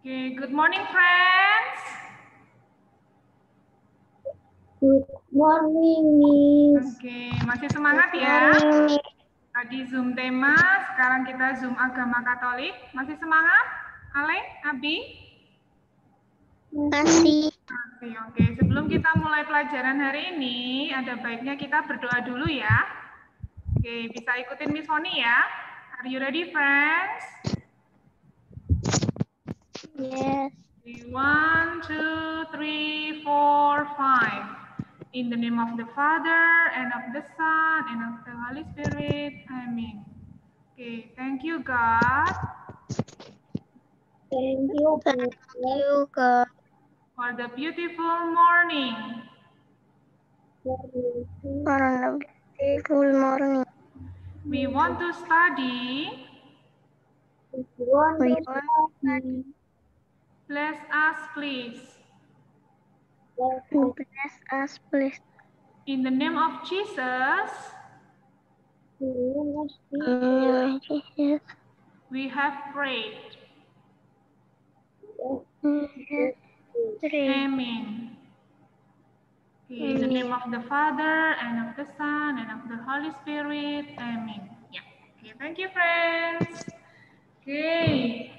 Okay, good morning, friends. Good morning, Miss. Oke, masih semangat ya? Tadi Zoom tema, sekarang kita Zoom agama Katolik. Masih semangat? Ale, Abi? Masih. Oke. Sebelum kita mulai pelajaran hari ini, ada baiknya kita berdoa dulu ya. Oke, bisa ikutin Miss Honi ya. Are you ready, friends? Yes. 1, 2, 3, 4, 5. In the name of the Father, and of the Son, and of the Holy Spirit. Amen. Okay, thank you, God. Thank you, God. For the beautiful morning. Beautiful morning. We want to study. Bless us, please. Bless us, please. In the name of Jesus, we have prayed. Amen. Okay, in the name of the Father, and of the Son, and of the Holy Spirit. Amen. Yeah. Okay, thank you, friends. Okay.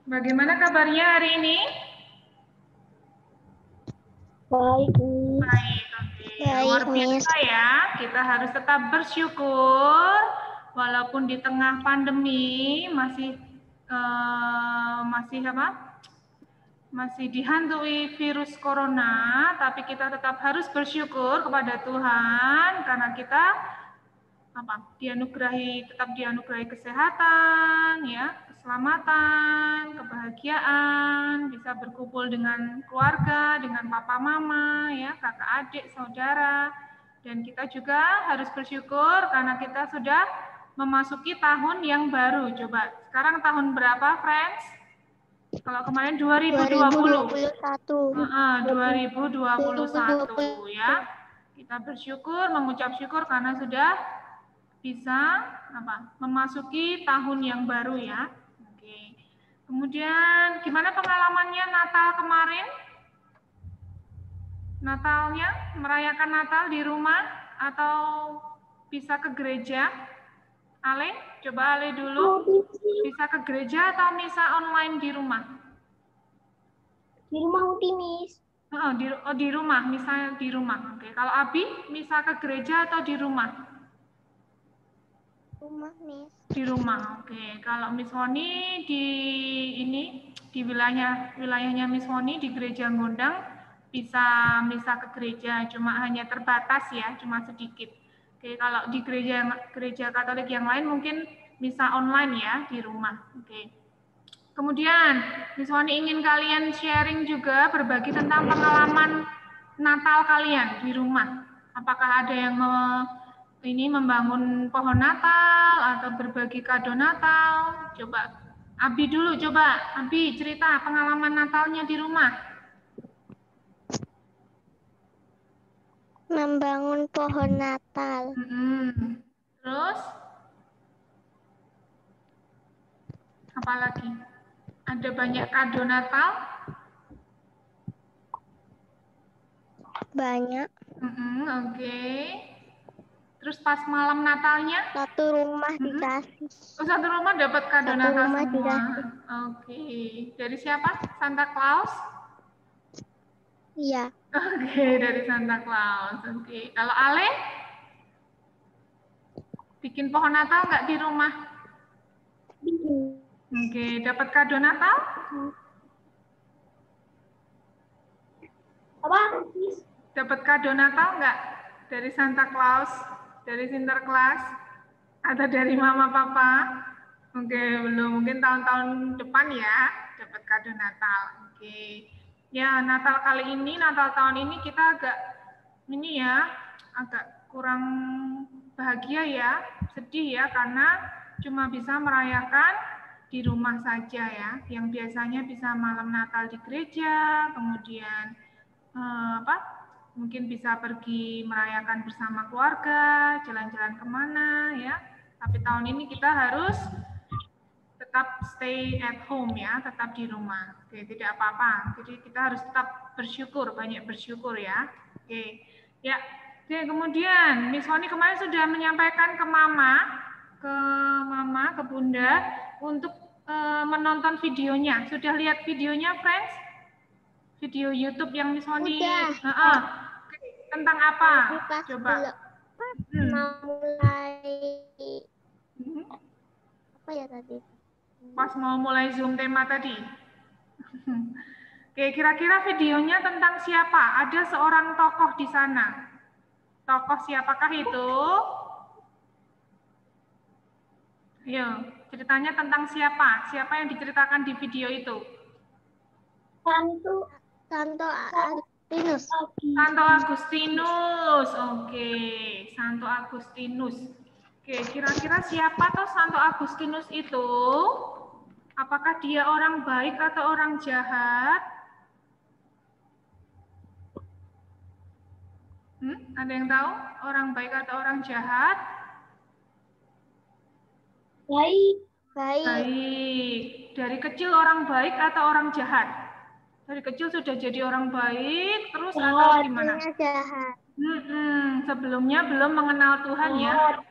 Bagaimana kabarnya hari ini? Baik, Baik, oke. Luar biasa ya. Kita harus tetap bersyukur walaupun di tengah pandemi masih masih dihantui virus corona, tapi kita tetap harus bersyukur kepada Tuhan karena kita tetap dianugerahi kesehatan, ya, keselamatan, kebahagiaan, bisa berkumpul dengan keluarga, dengan papa mama, ya, kakak adik, saudara, dan kita juga harus bersyukur karena kita sudah memasuki tahun yang baru. Coba, sekarang tahun berapa, friends? Kalau kemarin 2020. 2021 ya. Kita bersyukur, mengucap syukur karena sudah bisa memasuki tahun yang baru ya. Oke. Kemudian gimana pengalamannya Natal kemarin? Natalnya merayakan Natal di rumah atau bisa ke gereja? Ale, coba Ale dulu. Bisa ke gereja atau misa online di rumah? Di rumah Uti, Miss. Di rumah, misalnya di rumah. Oke. Kalau Abi, misa ke gereja atau di rumah? Rumah, Miss. Di rumah. Oke. Kalau Miss Honi di wilayahnya Miss Honi di gereja Gondang bisa misa ke gereja, cuma hanya terbatas ya, cuma sedikit. Oke, kalau di gereja Katolik yang lain mungkin misa online ya di rumah. Oke. Kemudian, Miss Honi ingin kalian sharing juga berbagi tentang pengalaman Natal kalian di rumah. Apakah ada yang membangun pohon Natal atau berbagi kado Natal? Coba Abi dulu, Abi cerita pengalaman Natalnya di rumah. Membangun pohon Natal. Terus apa lagi? Ada banyak kado Natal? Banyak. Oke. Terus pas malam Natalnya? Satu rumah dikasih. Satu rumah dapat kado Satu Natal rumah semua. dikasih. Oke. Dari siapa? Santa Claus? Iya. Oke, dari Santa Claus. Oke. Kalau Ale? Bikin pohon Natal nggak di rumah? Oke. Dapat kado Natal? Apa? Dapat kado Natal nggak? Dari Santa Claus? Dari Sinterklas? Atau dari Mama Papa? Oke, belum. Mungkin tahun-tahun depan ya dapat kado Natal. Oke. Ya, Natal tahun ini kita agak kurang bahagia ya, sedih ya, karena cuma bisa merayakan di rumah saja ya, yang biasanya bisa malam Natal di gereja, kemudian mungkin bisa pergi merayakan bersama keluarga, jalan-jalan kemana ya. Tapi tahun ini kita harus tetap tetap stay at home ya, tetap di rumah. Oke, tidak apa-apa. Jadi kita harus tetap bersyukur, banyak bersyukur ya. Oke, ya. Oke, kemudian Miss Honi kemarin sudah menyampaikan ke Mama, ke Bunda untuk menonton videonya. Sudah lihat videonya, friends? Video YouTube yang Miss Honi. Oke, tentang apa? Coba. Mau mulai apa ya tadi? Pas mau mulai Zoom tema tadi. Oke, kira-kira videonya tentang siapa? Ada seorang tokoh di sana. Tokoh siapakah itu? Ayo, ceritanya tentang siapa? Siapa yang diceritakan di video itu? Santo Agustinus. Santo Agustinus. Oke, Santo Agustinus. Oke, kira-kira siapa toh Santo Agustinus itu? Apakah dia orang baik atau orang jahat? Ada yang tahu? Orang baik atau orang jahat? Baik. Baik. Dari kecil orang baik atau orang jahat? Dari kecil sudah jadi orang baik, terus atau gimana? Jahat. Sebelumnya belum mengenal Tuhan ya.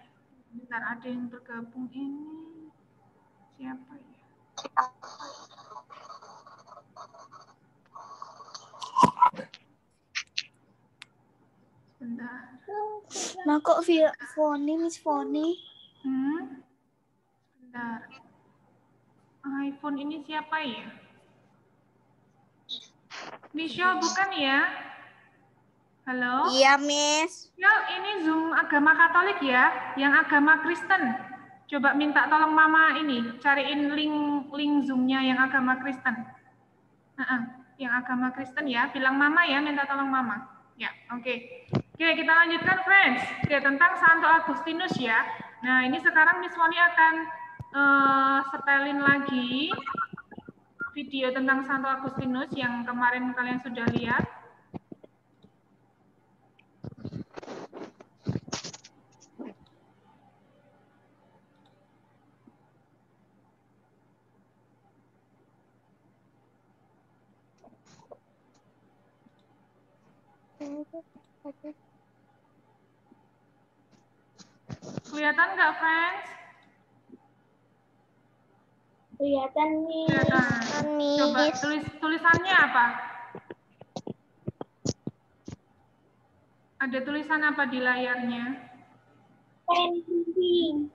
Bentar, ada yang bergabung ini. Siapa ya? Sebentar. Nah kok Foni, Miss Foni? Sebentar. iPhone ini siapa ya? Michelle bukan ya? Halo? Iya, Miss. Ya, ini Zoom agama Katolik ya, yang agama Kristen. Coba minta tolong Mama ini, cariin link Zoom-nya yang agama Kristen. Yang agama Kristen ya, bilang Mama ya, minta tolong Mama. Ya, oke. Oke, kita lanjutkan, friends. Oke, tentang Santo Agustinus ya. Nah, ini sekarang Miss Woni akan setelin lagi video tentang Santo Agustinus yang kemarin kalian sudah lihat. Kelihatan nggak, friends? Kelihatan nih. Kelihatan. Coba tulisannya apa? Ada tulisan apa di layarnya?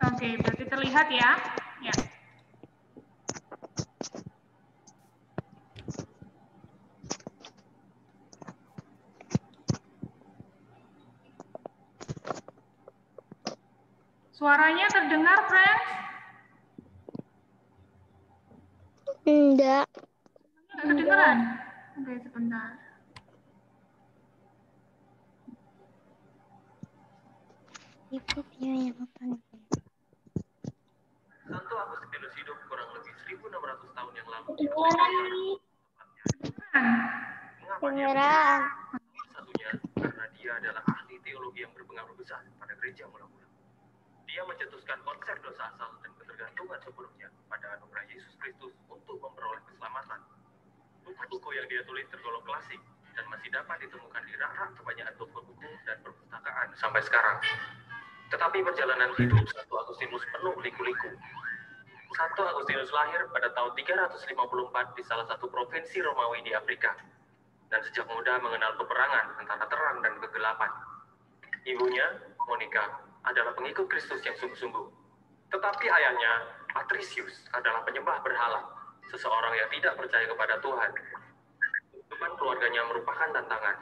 Oke, berarti terlihat ya. Ya. Suaranya terdengar, friends? Enggak. Enggak kedengeran? Oke, sebentar. Itu dia yang apa? Santo Agustinus hidup kurang lebih 1.600 tahun yang lalu. Kedengeran. Satunya karena dia adalah ahli teologi yang berpengaruh besar pada gereja mula-mula. Dia mencetuskan konsep dosa asal dan ketergantungan sepenuhnya pada anugerah Yesus Kristus untuk memperoleh keselamatan. Buku-buku yang dia tulis tergolong klasik dan masih dapat ditemukan di rak-rak kebanyakan toko buku dan perpustakaan sampai sekarang. Tetapi perjalanan hidup Santo Agustinus penuh liku-liku. Santo Agustinus lahir pada tahun 354 di salah satu provinsi Romawi di Afrika, dan sejak muda mengenal peperangan antara terang dan kegelapan. Ibunya, Monica, adalah pengikut Kristus yang sungguh-sungguh. Tetapi ayahnya, Patricius, adalah penyembah berhala, seseorang yang tidak percaya kepada Tuhan. Kehidupan keluarganya merupakan tantangan.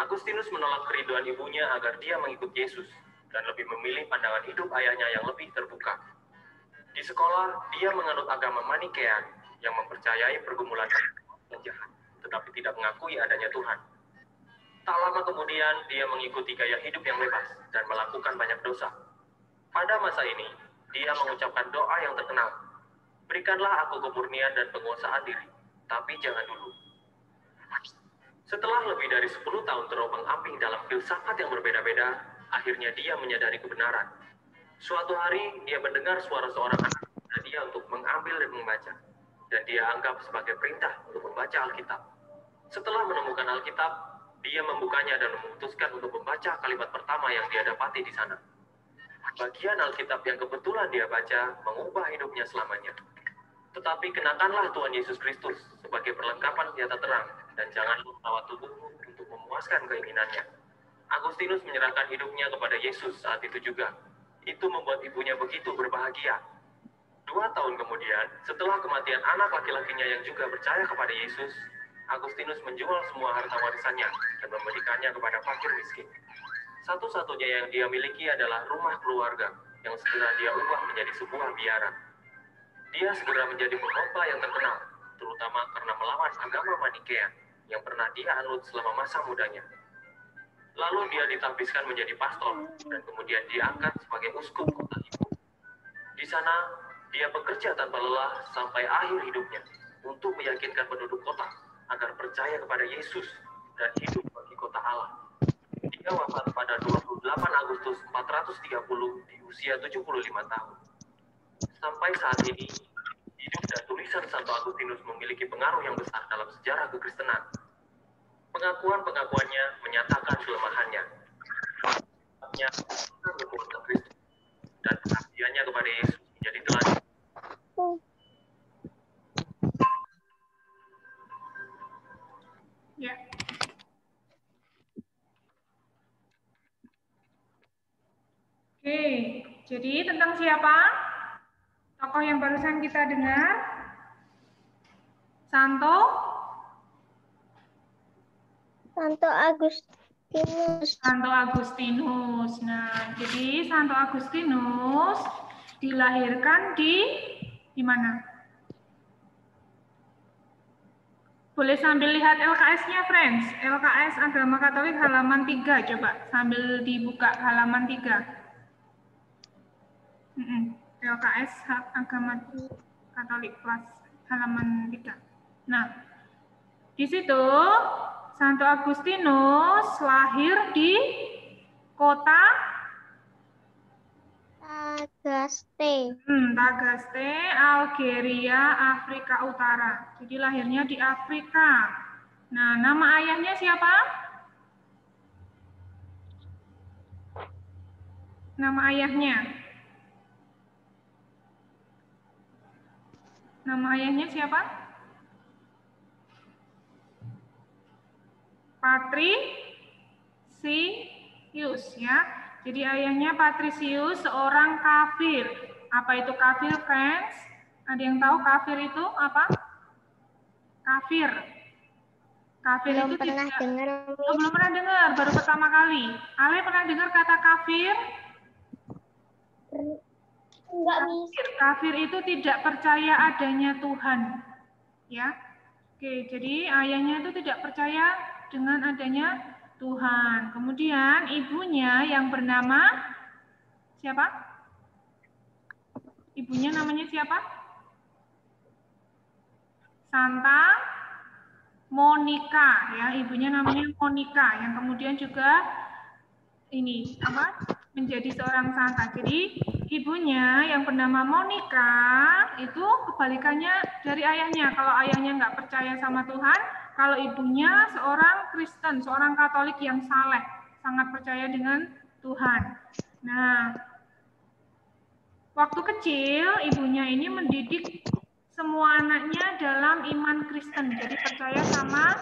Agustinus menolak kerinduan ibunya agar dia mengikut Yesus, dan lebih memilih pandangan hidup ayahnya yang lebih terbuka. Di sekolah, dia menganut agama Manikean yang mempercayai pergumulan dan jahat, tetapi tidak mengakui adanya Tuhan. Tak lama kemudian, dia mengikuti gaya hidup yang bebas dan melakukan banyak dosa. Pada masa ini, dia mengucapkan doa yang terkenal. Berikanlah aku kemurnian dan penguasaan diri, tapi jangan dulu. Setelah lebih dari 10 tahun terombang-ambing dalam filsafat yang berbeda-beda, akhirnya dia menyadari kebenaran. Suatu hari, dia mendengar suara seorang anak meminta dia untuk mengambil dia anggap sebagai perintah untuk membaca Alkitab. Setelah menemukan Alkitab, dia membukanya dan memutuskan untuk membaca kalimat pertama yang dia dapati di sana. Bagian Alkitab yang kebetulan dia baca mengubah hidupnya selamanya. Tetapi kenakanlah Tuhan Yesus Kristus sebagai perlengkapan senjata terang, dan janganlah merawat tubuhmu untuk memuaskan keinginannya. Agustinus menyerahkan hidupnya kepada Yesus saat itu juga. Itu membuat ibunya begitu berbahagia. 2 tahun kemudian, setelah kematian anak laki-lakinya yang juga percaya kepada Yesus, Agustinus menjual semua harta warisannya dan memberikannya kepada fakir miskin. Satu-satunya yang dia miliki adalah rumah keluarga yang segera dia ubah menjadi sebuah biara. Dia segera menjadi pengkhotbah yang terkenal, terutama karena melawan agama Manichaean yang pernah dia anut selama masa mudanya. Lalu dia ditahbiskan menjadi pastor dan kemudian diangkat sebagai uskup kota ibu. Di sana, dia bekerja tanpa lelah sampai akhir hidupnya untuk meyakinkan penduduk kota agar percaya kepada Yesus dan hidup bagi kota Allah. Dia wafat pada 28 Agustus 430 di usia 75 tahun. Sampai saat ini, hidup dan tulisan Santo Agustinus memiliki pengaruh yang besar dalam sejarah kekristenan. Pengakuan-pengakuannya menyatakan kelemahannya, kekuatan Kristus, dan pengabdiannya kepada Yesus menjadi teladan. Ya. Oke, jadi tentang siapa? Tokoh yang barusan kita dengar, Santo Agustinus. Santo Agustinus. Nah, jadi Santo Agustinus dilahirkan di mana? Boleh sambil lihat LKS-nya, friends. LKS Agama Katolik halaman 3, coba sambil dibuka halaman 3. LKS Agama Katolik kelas halaman 3. Nah, di situ Santo Agustinus lahir di kota Tagaste. Tagaste, Algeria, Afrika Utara. Jadi lahirnya di Afrika. Nah, nama ayahnya siapa? Nama ayahnya. Nama ayahnya siapa? Patricius, ya. Jadi ayahnya Patricius, seorang kafir. Apa itu kafir, friends? Ada yang tahu kafir itu apa? Kafir. Kafir Belum itu pernah tidak. dengar. Belum pernah dengar, baru pertama kali. Ale pernah dengar kata kafir? Enggak, Miss. Kafir itu tidak percaya adanya Tuhan. Ya. Oke, jadi ayahnya itu tidak percaya dengan adanya Tuhan. Kemudian ibunya yang bernama siapa? Ibunya namanya siapa? Santa Monica, ya. Ibunya namanya Monica, yang kemudian juga ini apa? Menjadi seorang santa. Jadi ibunya yang bernama Monica itu kebalikannya dari ayahnya. Kalau ayahnya nggak percaya sama Tuhan, kalau ibunya seorang Kristen, seorang Katolik yang saleh, sangat percaya dengan Tuhan. Nah, waktu kecil ibunya ini mendidik semua anaknya dalam iman Kristen, jadi percaya sama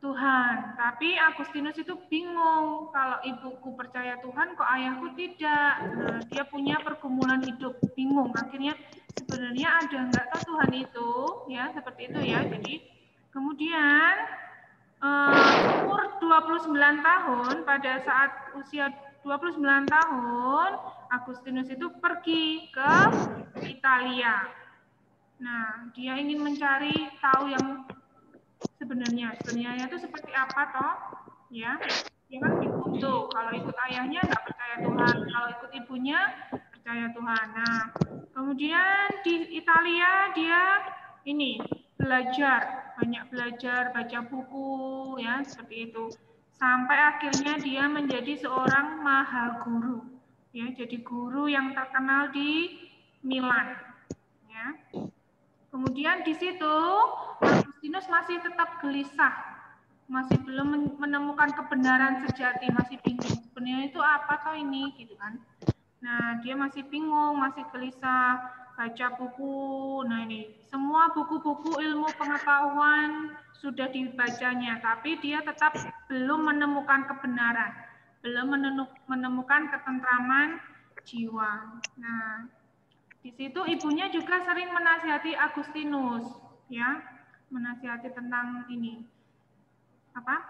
Tuhan. Tapi Agustinus itu bingung, kalau ibuku percaya Tuhan kok ayahku tidak. Nah, dia punya pergumulan hidup, bingung. Akhirnya sebenarnya ada nggak tahu Tuhan itu, ya seperti itu ya. Jadi kemudian umur 29 tahun, pada saat usia 29 tahun, Agustinus itu pergi ke Italia. Nah, dia ingin mencari tahu yang sebenarnya itu seperti apa toh, ya dia kan bingung tuh, kalau ikut ayahnya nggak percaya Tuhan, kalau ikut ibunya percaya Tuhan. Nah, kemudian di Italia dia ini banyak belajar, baca buku, ya seperti itu, sampai akhirnya dia menjadi seorang mahaguru, ya jadi guru yang terkenal di Milan, ya. Kemudian di situ Agustinus masih tetap gelisah, masih belum menemukan kebenaran sejati, masih bingung sebenarnya itu apa toh ini gitu kan. Nah, dia masih bingung, masih gelisah, baca buku. Nah, ini semua buku-buku ilmu pengetahuan sudah dibacanya, tapi dia tetap belum menemukan kebenaran, belum menemukan ketentraman jiwa. Nah, di situ ibunya juga sering menasihati Agustinus, ya, menasihati tentang ini,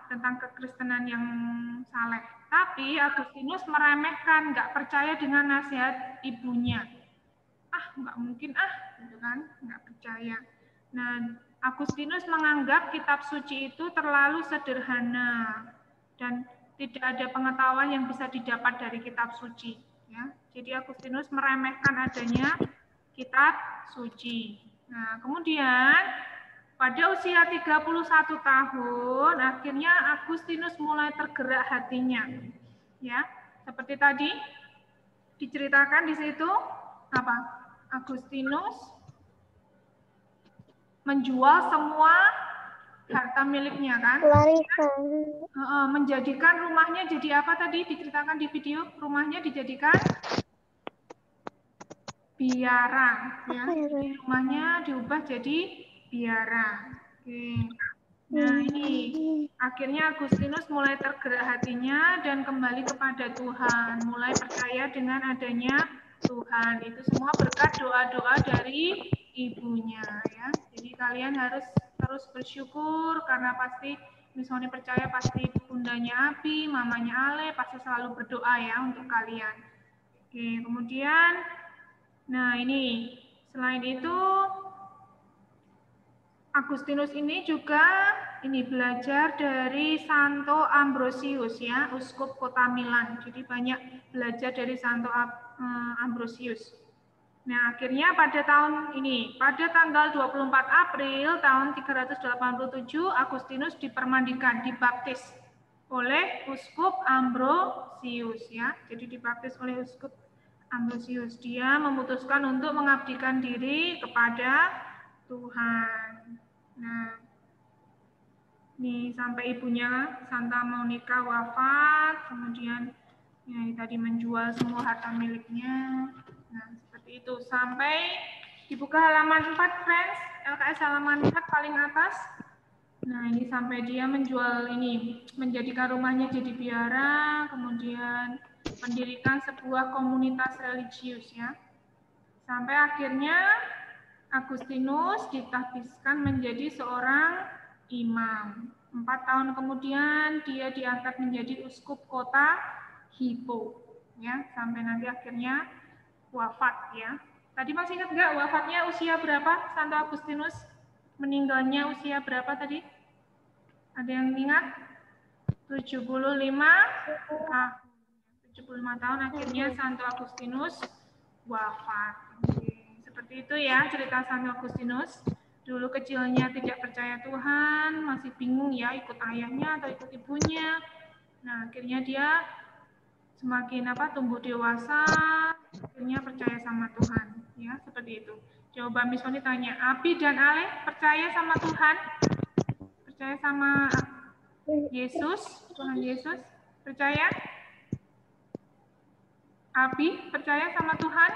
tentang kekristenan yang saleh. Tapi Agustinus meremehkan, nggak percaya dengan nasihat ibunya. Nggak mungkin gitu kan, nggak percaya. Nah, Agustinus menganggap kitab suci itu terlalu sederhana dan tidak ada pengetahuan yang bisa didapat dari kitab suci. Ya, jadi Agustinus meremehkan adanya kitab suci. Nah, kemudian pada usia 31 tahun, akhirnya Agustinus mulai tergerak hatinya. Ya, seperti tadi diceritakan di situ apa? Agustinus menjual semua harta miliknya kan? Menjadikan rumahnya jadi apa tadi diceritakan di video? Rumahnya dijadikan biara, ya. Jadi rumahnya diubah jadi biara. Oke. Nah, ini akhirnya Agustinus mulai tergerak hatinya dan kembali kepada Tuhan, mulai percaya dengan adanya Tuhan. Itu semua berkat doa-doa dari ibunya, ya. Jadi kalian harus terus bersyukur karena pasti Miss Moni percaya pasti bundanya Abi, mamanya Ale pasti selalu berdoa ya untuk kalian. Oke, kemudian nah ini selain itu Agustinus ini juga belajar dari Santo Ambrosius ya, uskup kota Milan. Jadi banyak belajar dari Santo Ambrosius. Nah, akhirnya pada tanggal 24 April tahun 387 Agustinus dipermandikan, dibaptis oleh uskup Ambrosius ya. Jadi dibaptis oleh uskup Ambrosius. Dia memutuskan untuk mengabdikan diri kepada Tuhan. Nah, ini sampai ibunya Santa Monica wafat, kemudian ya, tadi menjual semua harta miliknya. Nah, seperti itu. Sampai dibuka halaman 4, friends. LKS halaman 4 paling atas. Nah, ini sampai dia menjual menjadikan rumahnya jadi biara, kemudian mendirikan sebuah komunitas religius ya. Sampai akhirnya Agustinus ditahbiskan menjadi seorang imam. 4 tahun kemudian dia diangkat menjadi uskup kota Hippo, ya, sampai nanti akhirnya wafat ya. Tadi masih ingat nggak wafatnya usia berapa? Santo Agustinus meninggalnya usia berapa tadi? Ada yang ingat? 75 tahun. 75 tahun akhirnya Santo Agustinus wafat. Seperti itu ya cerita Santo Agustinus. Dulu kecilnya tidak percaya Tuhan, masih bingung ya ikut ayahnya atau ikut ibunya. Nah, akhirnya dia semakin tumbuh dewasa, akhirnya percaya sama Tuhan, ya seperti itu. Coba Miss Moni tanya, Abi dan Ale percaya sama Tuhan? Percaya sama Yesus, Tuhan Yesus? Percaya? Abi percaya sama Tuhan?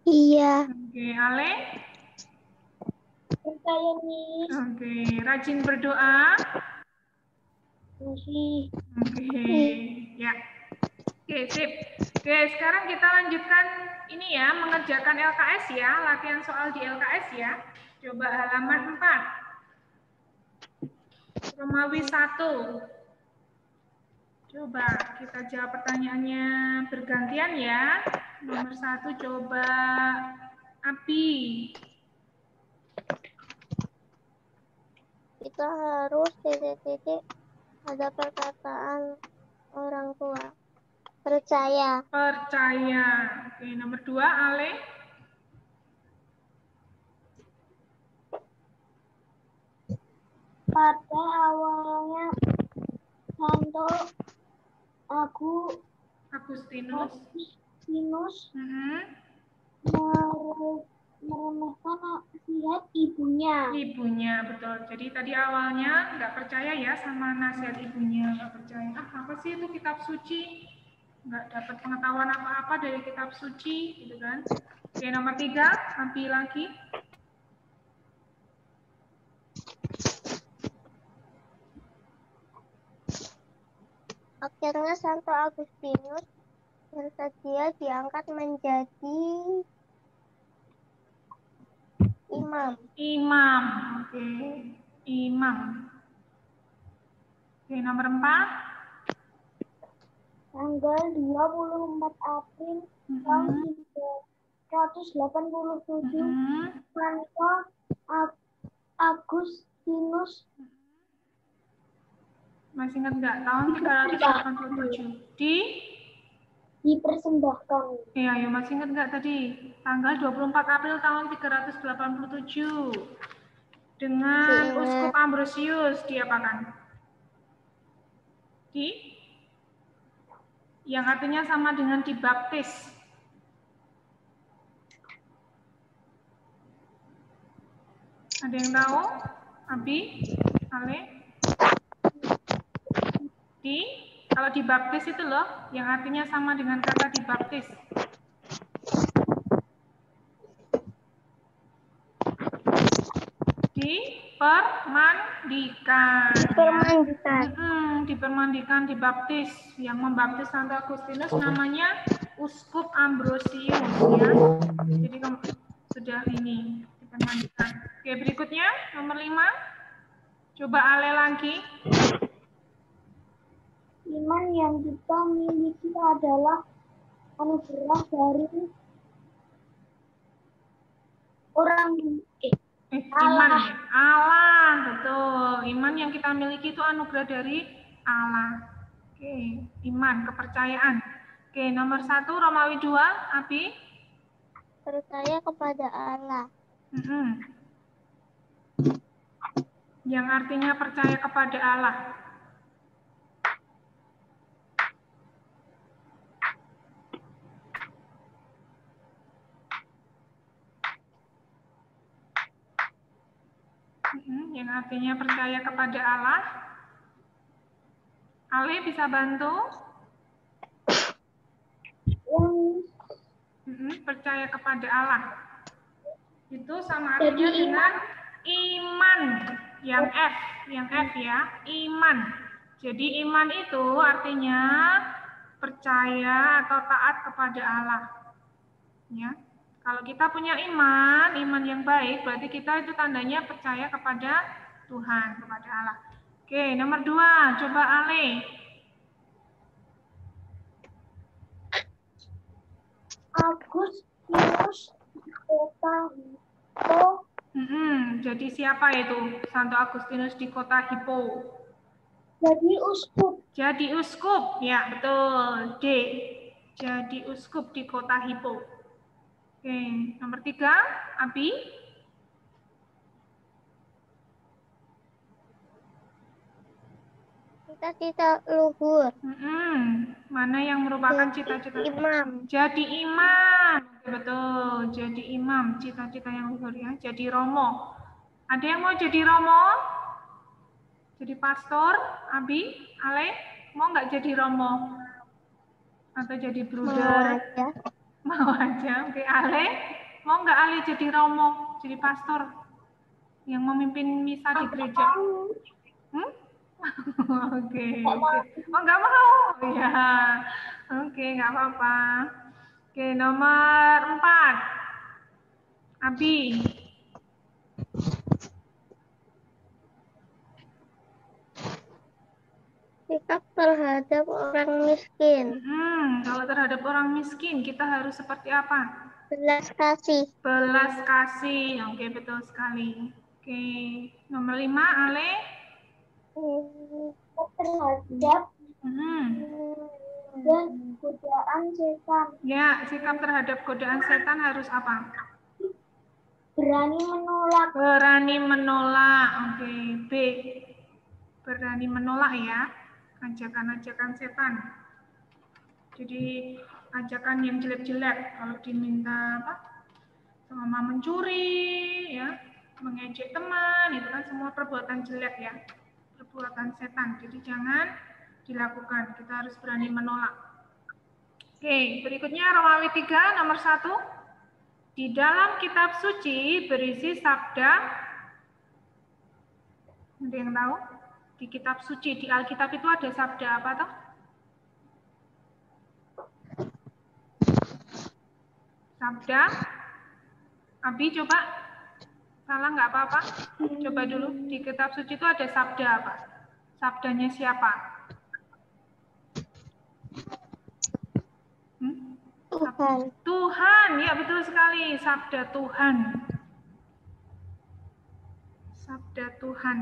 Iya. Oke, Ale? Percaya nih. Oke, rajin berdoa? Masih. Oke, ya. Oke, sip. Oke, sekarang kita lanjutkan mengerjakan LKS ya, latihan soal di LKS ya. Coba halaman 4. Romawi 1. Coba kita jawab pertanyaannya bergantian ya. Nomor 1 coba Abi. Kita harus titik-titik ada perkataan orang tua. Percaya. Percaya. Oke, nomor 2 Ale. Pada awalnya Santo Agustinus lihat ibunya. Ibunya, betul. Jadi tadi awalnya nggak percaya ya sama nasihat ibunya, nggak percaya. Apa sih itu kitab suci? Nggak dapat pengetahuan apa-apa dari kitab suci, gitu kan? Oke, nomor 3, ambil lagi. Akhirnya Santo Agustinus bersedia diangkat menjadi imam. Imam, oke. Imam. Oke, nomor 4. Tanggal 24 April tahun 387, Santo Agustinus Masih ingat nggak? Tahun 387. dipersembahkan. Iya, ya, masih ingat nggak tadi? Tanggal 24 April tahun 387. Dengan Uskup Ambrosius diapakan? Yang artinya sama dengan dibaptis. Ada yang tahu? Abi? Ale? Kalau dibaptis itu loh, yang artinya sama dengan kata dibaptis. Dipermandikan, dibaptis. Yang membaptis Santo Agustinus namanya Uskup Ambrosius ya. Jadi sudah ini dipermandikan. Oke, berikutnya nomor 5. Coba Ale lagi. Iman yang kita miliki adalah anugerah dari orang iman ya. Allah, betul. Iman yang kita miliki itu anugerah dari Allah. Oke, iman, kepercayaan. Oke, nomor 1 Romawi 2, Abi. Percaya kepada Allah. Yang artinya percaya kepada Allah. Yang artinya percaya kepada Allah. Ali bisa bantu? Percaya kepada Allah. Itu sama artinya dengan iman. Yang F ya, iman. Jadi iman itu artinya percaya atau taat kepada Allah. Ya. Kalau kita punya iman yang baik, berarti kita itu tandanya percaya kepada Tuhan, kepada Allah. Oke, nomor 2, coba Ale. Agustinus kota Hippo. Jadi siapa itu Santo Agustinus di kota Hippo? Jadi uskup, ya betul. D. Jadi uskup di kota Hippo. Oke, nomor 3, Abi. Cita-cita luhur. Mana yang merupakan cita-cita? Imam. Jadi imam. Betul, jadi imam. Cita-cita yang luhur ya. Jadi romo. Ada yang mau jadi romo? Jadi pastor? Abi? Ale? Mau nggak jadi romo? Atau jadi bruder? Mau aja. Oke, Ale? Mau nggak Ale jadi romo? Jadi pastor? Yang memimpin misa di gereja? Oke. Oh, nggak mau? Ya. Oke, nggak apa-apa. Oke, nomor 4. Abi. Sikap terhadap orang miskin. Kalau terhadap orang miskin, kita harus seperti apa? Belas kasih. Belas kasih. Oke, betul sekali. Oke, nomor 5, Ale. Terhadap godaan setan. Ya, sikap terhadap godaan setan harus apa? Berani menolak. Berani menolak. Oke, B. Berani menolak ya. Ajakan-ajakan setan. Jadi ajakan yang jelek-jelek kalau diminta apa? Sama mencuri, ya, mengejek teman, itu kan semua perbuatan jelek ya, perbuatan setan. Jadi jangan dilakukan, kita harus berani menolak. Oke, berikutnya Romawi 3 nomor 1. Di dalam kitab suci berisi sabda, ada yang tahu? Di kitab suci, di Alkitab itu ada sabda apa toh? Sabda? Abi coba, salah nggak apa-apa? Coba dulu, di kitab suci itu ada sabda apa? Sabdanya siapa? Tuhan. Tuhan, ya betul sekali, sabda Tuhan. Sabda Tuhan.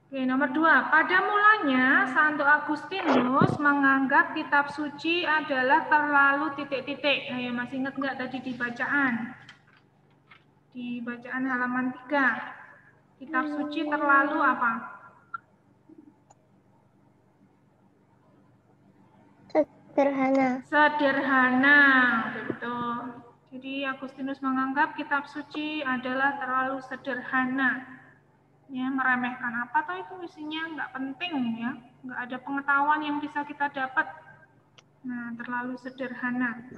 Oke, nomor 2. Pada mulanya, Santo Agustinus menganggap kitab suci adalah terlalu titik-titik. Ayo, masih ingat nggak tadi di bacaan? Di bacaan halaman 3. Kitab suci terlalu apa? Sederhana. Sederhana, betul. Jadi Agustinus menganggap kitab suci adalah terlalu sederhana. Ya, meremehkan apa toh itu isinya, nggak penting ya, nggak ada pengetahuan yang bisa kita dapat. Nah, terlalu sederhana.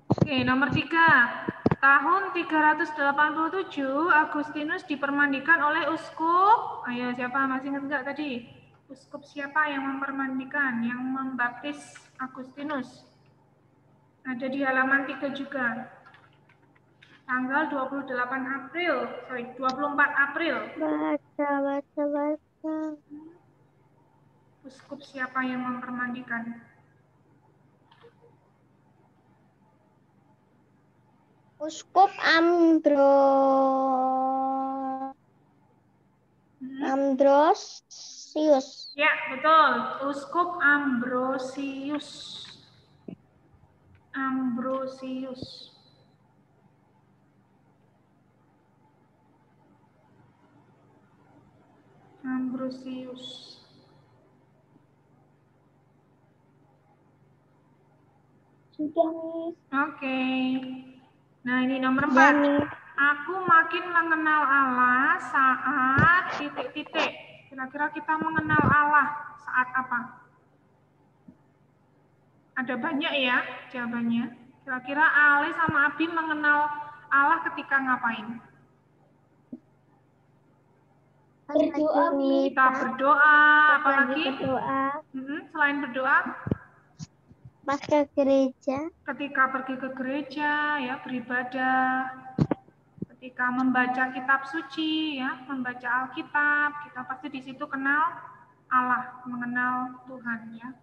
Oke, nomor 3. Tahun 387 Agustinus dipermandikan oleh uskup. Ayo, siapa masih ingat nggak tadi? Uskup siapa yang mempermandikan, yang membaptis Agustinus? Ada di halaman 3 juga. Tanggal 24 April. Baca. Uskup siapa yang mempermandikan? Uskup Ambrosius. Ya, betul. Uskup Ambrosius. Ambrosius. Ambrosius. Sudah, Miss. Oke. Nah, ini nomor 4. Miss. Aku makin mengenal Allah saat titik-titik. Kira-kira kita mengenal Allah saat apa? Ada banyak ya jawabannya. Kira-kira Ale sama Abi mengenal Allah ketika ngapain? Berdoa, Kita berdoa, apalagi? berdoa. Selain berdoa? Pas ke gereja. Ketika pergi ke gereja, ya beribadah. Ketika membaca kitab suci, ya membaca Alkitab, kita pasti di situ kenal Allah, mengenal Tuhan, ya.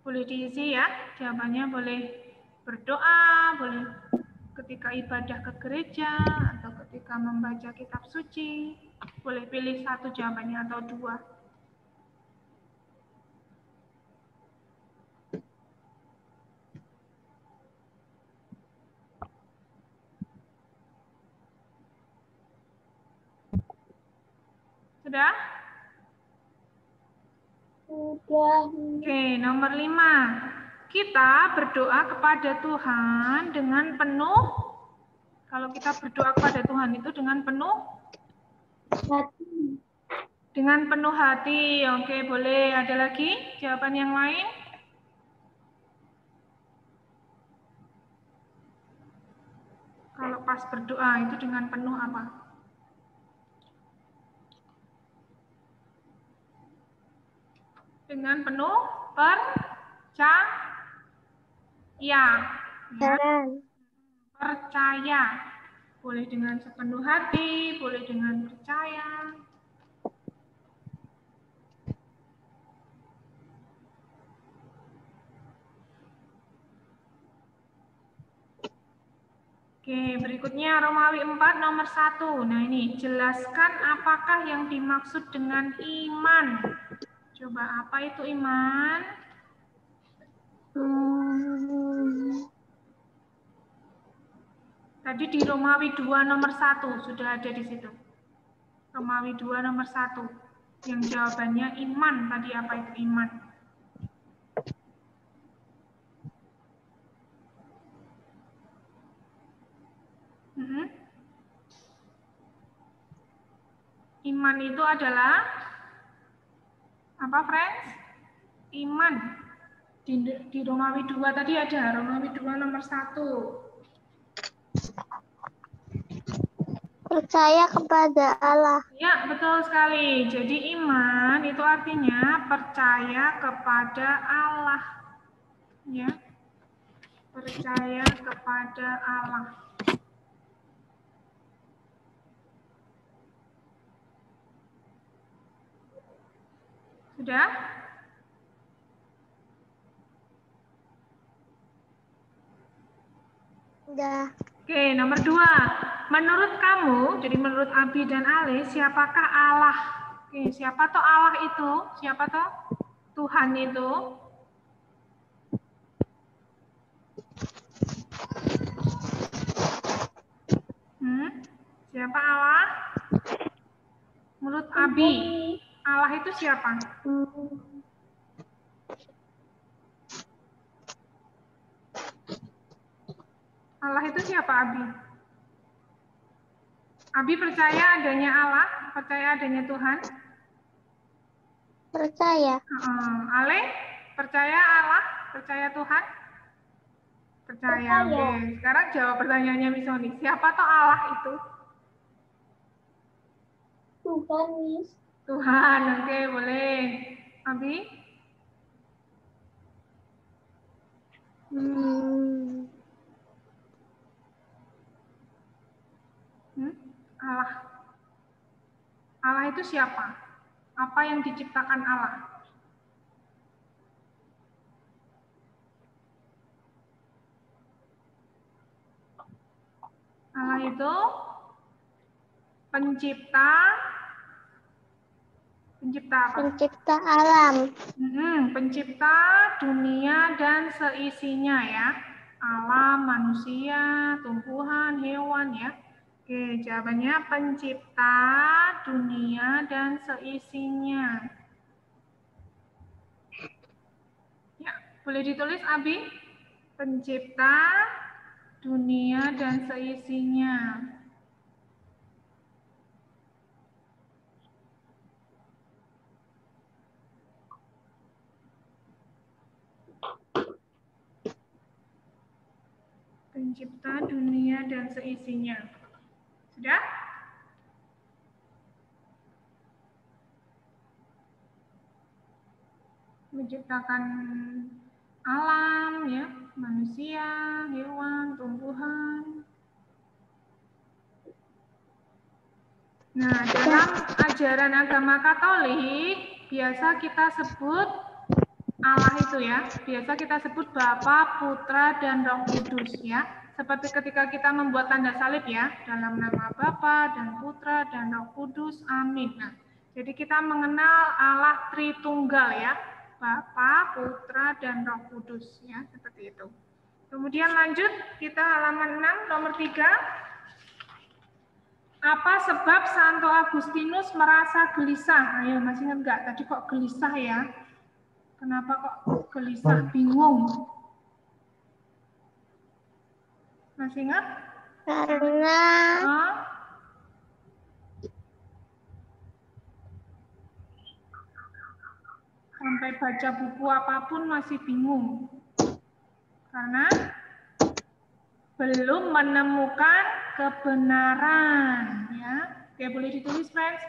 Boleh diisi ya, jawabannya boleh berdoa, boleh ketika ibadah ke gereja, atau ketika membaca kitab suci. Boleh pilih satu jawabannya atau dua. Sudah? Sudah. Oke, nomor 5. Kita berdoa kepada Tuhan dengan penuh, kalau kita berdoa kepada Tuhan itu dengan penuh Hati. dengan penuh hati. Oke, boleh ada lagi jawaban yang lain? Kalau pas berdoa itu dengan penuh apa? Dengan penuh percaya. Ya. Percaya. Boleh dengan sepenuh hati, boleh dengan percaya. Oke, berikutnya Romawi 4 nomor 1. Nah ini, jelaskan apakah yang dimaksud dengan iman. Coba, apa itu iman? Tadi di Romawi 2 nomor 1, sudah ada di situ. Romawi 2 nomor 1. Yang jawabannya iman, tadi apa itu iman? Iman itu adalah apa, friends? Iman. Di Romawi 2 tadi ada, Romawi 2 nomor 1. Percaya kepada Allah. Ya, betul sekali. Jadi iman itu artinya percaya kepada Allah. Ya. Percaya kepada Allah. Sudah? Sudah. Oke, nomor 2. Menurut kamu, jadi menurut Abi dan Ale, siapakah Allah? Oke, siapa toh Allah itu? Siapa toh Tuhan itu? Siapa Allah? Menurut Abi, Allah itu siapa? Allah itu siapa, Abi? Abi percaya adanya Allah? Percaya adanya Tuhan? Percaya. Ale, percaya Allah? Percaya Tuhan? Percaya. Oke. Sekarang jawab pertanyaannya Miss Sony. Siapa toh Allah itu? Tuhan, Miss. Tuhan. Oke, boleh. Abi? Allah. Allah itu siapa? Apa yang diciptakan Allah? Allah itu pencipta apa? Pencipta alam. Pencipta dunia dan seisinya ya. Alam, manusia, tumbuhan, hewan ya. Oke, jawabannya pencipta dunia dan seisinya. Ya, boleh ditulis Abi? Pencipta dunia dan seisinya. Pencipta dunia dan seisinya. Sudah? Menciptakan alam ya, manusia, hewan, tumbuhan. Nah, dalam ajaran agama Katolik biasa kita sebut Allah itu ya, biasa kita sebut Bapa, Putra, dan Roh Kudus ya. Seperti ketika kita membuat tanda salib ya, dalam nama Bapa dan Putra dan Roh Kudus, amin. Nah, jadi kita mengenal Allah Tritunggal ya, Bapa, Putra, dan Roh Kudus ya, seperti itu. Kemudian lanjut, kita halaman 6, nomor 3. Apa sebab Santo Agustinus merasa gelisah? Ayo, masih ingat nggak? Tadi kok gelisah ya? Kenapa kok gelisah, bingung? Masih ingat? Karena sampai baca buku apapun masih bingung. Karena belum menemukan kebenaran. Ya, oke, boleh ditulis, friends.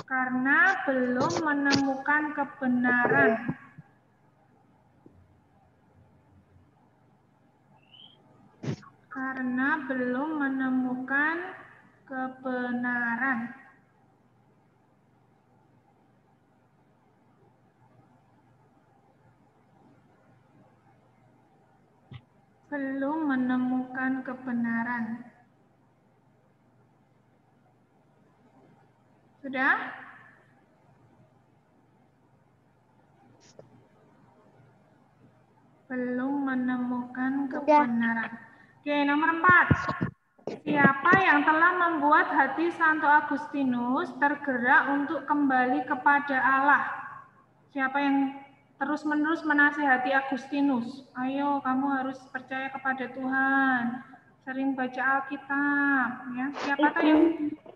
Karena belum menemukan kebenaran. Karena belum menemukan kebenaran. Belum menemukan kebenaran. Sudah? Belum menemukan kebenaran. Oke, nomor 4. Siapa yang telah membuat hati Santo Agustinus tergerak untuk kembali kepada Allah? Siapa yang terus-menerus menasihati Agustinus? Ayo, kamu harus percaya kepada Tuhan. Sering baca Alkitab, ya. Siapa tuh yang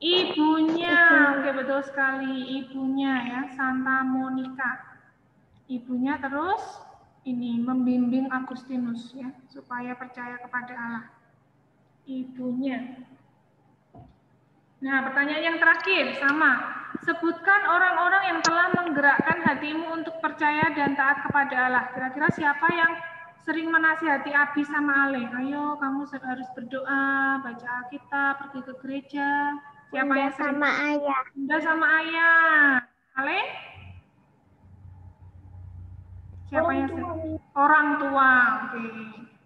ibunya? Oke, betul sekali, ibunya ya, Santa Monica. Ibunya terus ini membimbing Agustinus ya, supaya percaya kepada Allah. Ibunya. Nah, pertanyaan yang terakhir sama. Sebutkan orang-orang yang telah menggerakkan hatimu untuk percaya dan taat kepada Allah. Kira-kira siapa yang sering menasihati Abi sama Ale? Ayo, kamu harus berdoa, baca Alkitab, pergi ke gereja. Siapa Bunda yang sering? sama ayah. Bunda sama ayah. Ale? Siapa yang sering? Orang tua. Oke.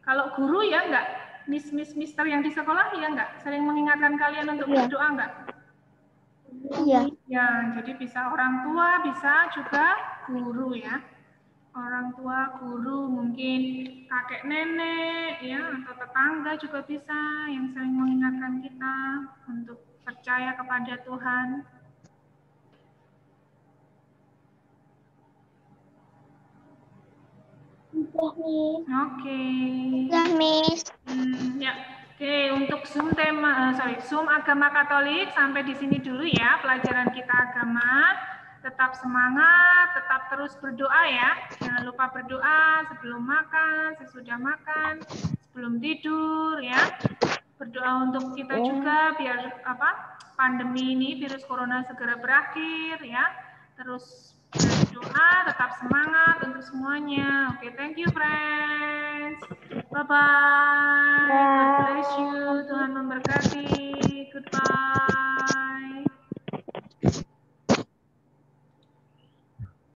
Kalau guru ya enggak? Mister yang di sekolah ya enggak? Sering mengingatkan kalian untuk berdoa enggak? Iya. Ya, jadi bisa orang tua, bisa juga guru ya. Orang tua, guru, mungkin kakek nenek ya, atau tetangga juga bisa yang sering mengingatkan kita untuk percaya kepada Tuhan. Oke. Ya, Miss. Ya. Oke, untuk Zoom Zoom agama Katolik sampai di sini dulu ya pelajaran kita agama. Tetap semangat, tetap terus berdoa ya. Jangan lupa berdoa sebelum makan, sesudah makan, sebelum tidur ya. Berdoa untuk kita juga biar pandemi ini virus corona segera berakhir ya. Terus berdoa, tetap semangat untuk semuanya. Oke, thank you friends. Bye-bye. God bless you. Tuhan memberkati. Goodbye.